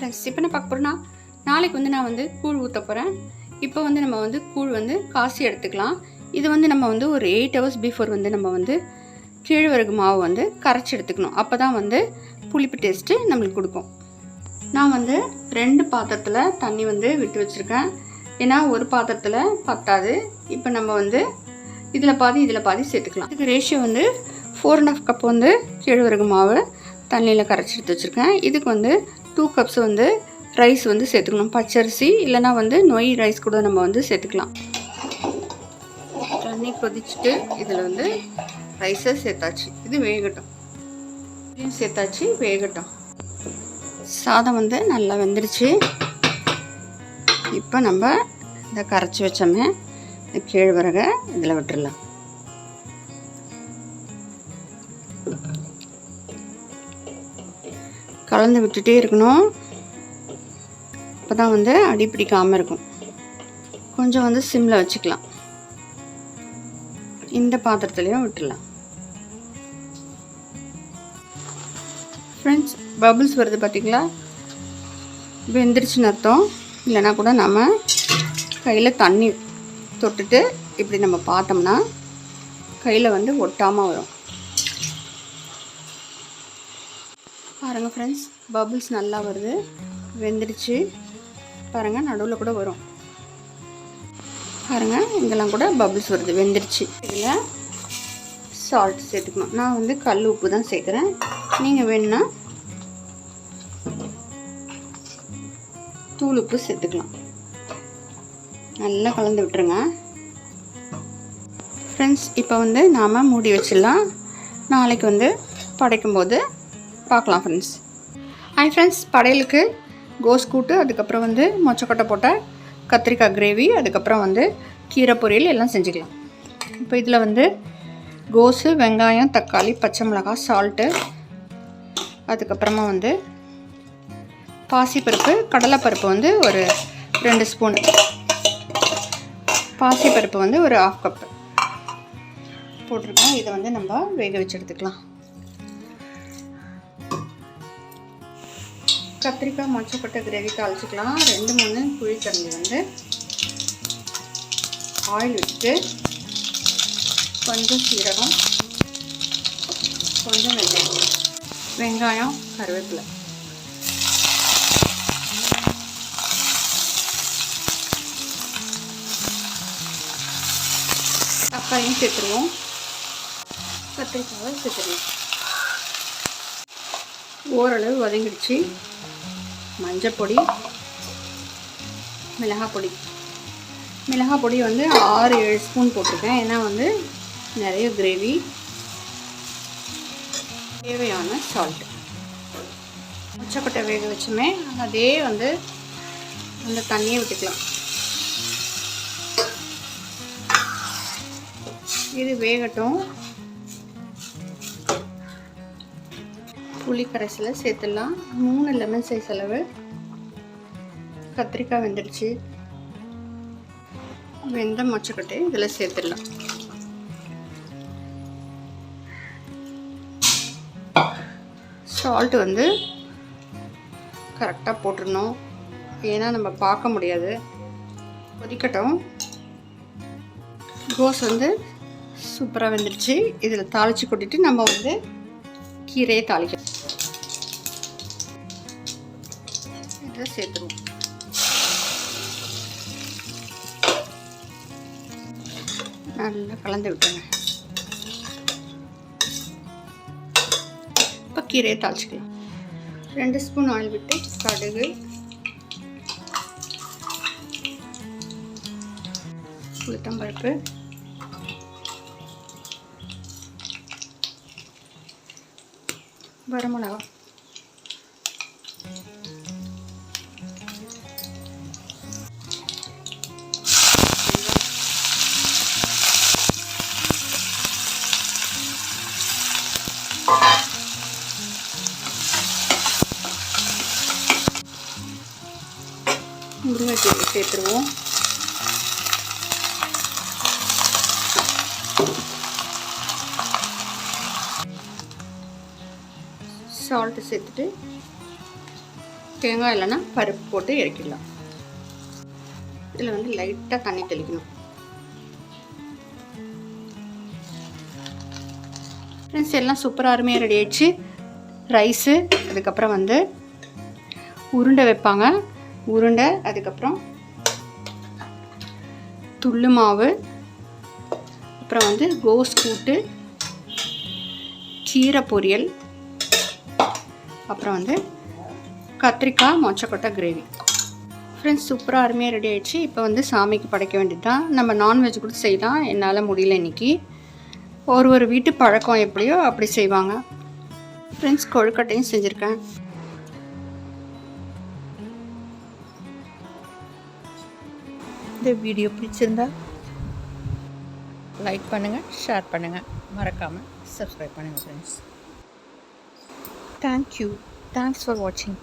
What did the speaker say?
Friends, இப்போ என்ன பார்க்க போகிறோன்னா, நாளைக்கு வந்து நான் வந்து கூழ் ஊற்ற போகிறேன். இப்போ வந்து நம்ம வந்து கூழ் வந்து காசி எடுத்துக்கலாம். இது வந்து நம்ம வந்து ஒரு 8 hours பிஃபோர் வந்து நம்ம வந்து கேழ்வரகு மாவு வந்து கரைச்சி எடுத்துக்கணும். அப்போ தான் வந்து புளிப்பு டேஸ்ட்டு நம்மளுக்கு கொடுக்கும். நான் வந்து 2 பாத்திரத்தில் தண்ணி வந்து விட்டு வச்சுருக்கேன். ஏன்னா ஒரு பாத்திரத்தில் பத்தாது. இப்போ நம்ம வந்து இதில் பாதி சேர்த்துக்கலாம். இதுக்கு ரேஷியோ வந்து 4.5 கப் வந்து கேழ்வரகு மாவு தண்ணியில் கரைச்சி எடுத்து வச்சுருக்கேன். இதுக்கு வந்து 2 கப்ஸ் வந்து ரைஸ் வந்து சேர்த்துக்கணும். பச்சரிசி இல்லைனா வந்து நொய் ரைஸ் கூட நம்ம வந்து சேர்த்துக்கலாம். தண்ணி கொதிச்சுட்டு இதில் வந்து ரைஸை சேர்த்தாச்சு. இது வேகட்டும். இதையும் சேர்த்தாச்சு, வேகட்டும். சாதம் வந்து நல்லா வெந்துருச்சு. இப்போ நம்ம இந்த கரைச்சி வச்சோமே இந்த கேழ்வரகை இதில் விட்டுடலாம். கலந்து விட்டுட்டே இருக்கணும். அப்போ தான் வந்து அடி பிடிக்காமல் இருக்கும். கொஞ்சம் வந்து சிம்மில் வச்சுக்கலாம். இந்த பாத்திரத்துலேயும் விட்டுடலாம். ஃப்ரெண்ட்ஸ், பபிள்ஸ் வருது பார்த்திங்களா? வெந்துருச்சுன்னு அர்த்தம். இல்லைனா கூட நம்ம கையில் தண்ணி தொட்டுட்டு இப்படி நம்ம பார்த்தோம்னா கையில் வந்து ஒட்டாமல் வரும். பாருங்கள் ஃப்ரெண்ட்ஸ், பபிள்ஸ் நல்லா வருது, வெந்துடுச்சு. பாருங்கள், நடுவில் கூட வரும். பாருங்கள், இங்கெல்லாம் கூட பபிள்ஸ் வருது, வெந்துடுச்சு. இதில் சால்ட் சேர்த்துக்கணும். நான் வந்து கல் உப்பு தான் சேர்க்குறேன். நீங்கள் வேணும்னா தூள் உப்பு சேர்த்துக்கலாம். நல்லா கலந்து விட்டுருங்க. ஃப்ரெண்ட்ஸ், இப்போ வந்து நாம் மூடி வச்சிடலாம். நாளைக்கு வந்து படைக்கும்போது பார்க்கலாம் ஃப்ரெண்ட்ஸ். ஹாய் ஃப்ரெண்ட்ஸ், படையலுக்கு கோஸ் கூட்டு, அதுக்கப்புறம் வந்து மொச்சக்கொட்டை போட்ட கத்திரிக்காய் கிரேவி, அதுக்கப்புறம் வந்து கீரை பொரியல் எல்லாம் செஞ்சுக்கலாம். இப்போ இதில் வந்து கோஸு, வெங்காயம், தக்காளி, பச்சை மிளகாய், சால்ட்டு, அதுக்கப்புறமா வந்து பாசிப்பருப்பு, கடலைப்பருப்பு வந்து ஒரு 2 ஸ்பூனு, பாசிப்பருப்பு வந்து ஒரு 1/2 கப்பு போட்டிருக்கோம். இதை வந்து நம்ம வேக வச்சு எடுத்துக்கலாம். கத்திரிக்காய் மொச்சக்கொட்டை கிரேவி தாளிச்சிக்கலாம். 2-3 புளிக்கரண்டி வந்து ஆயில் விட்டு, கொஞ்சம் சீரகம், கொஞ்சம் வெங்காயம், கருவேப்பிலை, தக்காளியும் சேர்த்துருவோம். கத்திரிக்காவை சேர்த்துருவோம். ஓரளவு வதங்கிடுச்சு. மஞ்சப்பொடி, மிளகாய் பொடி வந்து 6-7 ஸ்பூன் போட்டிருக்கேன். ஏன்னா வந்து நிறைய கிரேவி. தேவையான சால்ட். மொச்சக்கொட்டை வேக வச்சுமே அதே வந்து அந்த தண்ணியை விட்டுக்கலாம். இது வேகட்டும். புளி கரைசலை சேர்த்துடலாம். 3 லெமன் சைஸ் அளவு. கத்திரிக்காய் வெந்துடுச்சு. வெந்த மொச்சக்கொட்டை இதில் சேர்த்துடலாம். சால்ட் வந்து கரெக்டாக போட்டுடணும். ஏன்னா நம்ம பார்க்க முடியாது. கொதிக்கட்டும். கோஸ் வந்து சூப்பராக வெந்துடுச்சு. இதில் தாளித்து கொட்டிட்டு நம்ம வந்து கீரையை தாளிக்கணும். இதில் சேர்த்துருவோம். நல்லா கலந்து விட்டுருங்க. இப்போ கீரையை தாளிச்சிக்கலாம். 2 ஸ்பூன் ஆயில் விட்டு கடுகு, உளுத்தம்பருப்பு, வரமிளகா, முருங்கைக்கீரை சேர்த்துருவோம். சால்ட்டு சேர்த்துட்டு தேங்காய் இல்லைன்னா பருப்பு போட்டு இறக்கிடலாம். இதில் வந்து லைட்டாக தண்ணி தெளிக்கணும். ஃப்ரெண்ட்ஸ் எல்லாம் சூப்பராக அருமையாக ரெடி ஆயிடுச்சு. ரைஸு, அதுக்கப்புறம் வந்து உருண்டை வைப்பாங்க, உருண்டை, அதுக்கப்புறம் துள்ளு மாவு, அப்புறம் வந்து கோஸ் கூட்டு, கீரை பொரியல், அப்புறம் வந்து கத்திரிக்காய் மொச்சக்கொட்டை கிரேவி. ஃப்ரெண்ட்ஸ் சூப்பராக அருமையாக ரெடி ஆகிடுச்சு. இப்போ வந்து சாமிக்கு படைக்க வேண்டியது தான். நம்ம நான்வெஜ் கூட செய்யலாம், என்னால் முடியல இன்றைக்கி. ஒரு வீட்டு பழக்கம் எப்படியோ அப்படி செய்வாங்க. ஃப்ரெண்ட்ஸ் கொழுக்கட்டையும் செஞ்சுருக்கேன். இந்த வீடியோ பிடிச்சிருந்தா லைக் பண்ணுங்கள், ஷேர் பண்ணுங்கள், மறக்காமல் சப்ஸ்கிரைப் பண்ணுங்கள் ஃப்ரெண்ட்ஸ். தேங்க்யூ. தேங்க்ஸ் ஃபார் வாட்சிங்.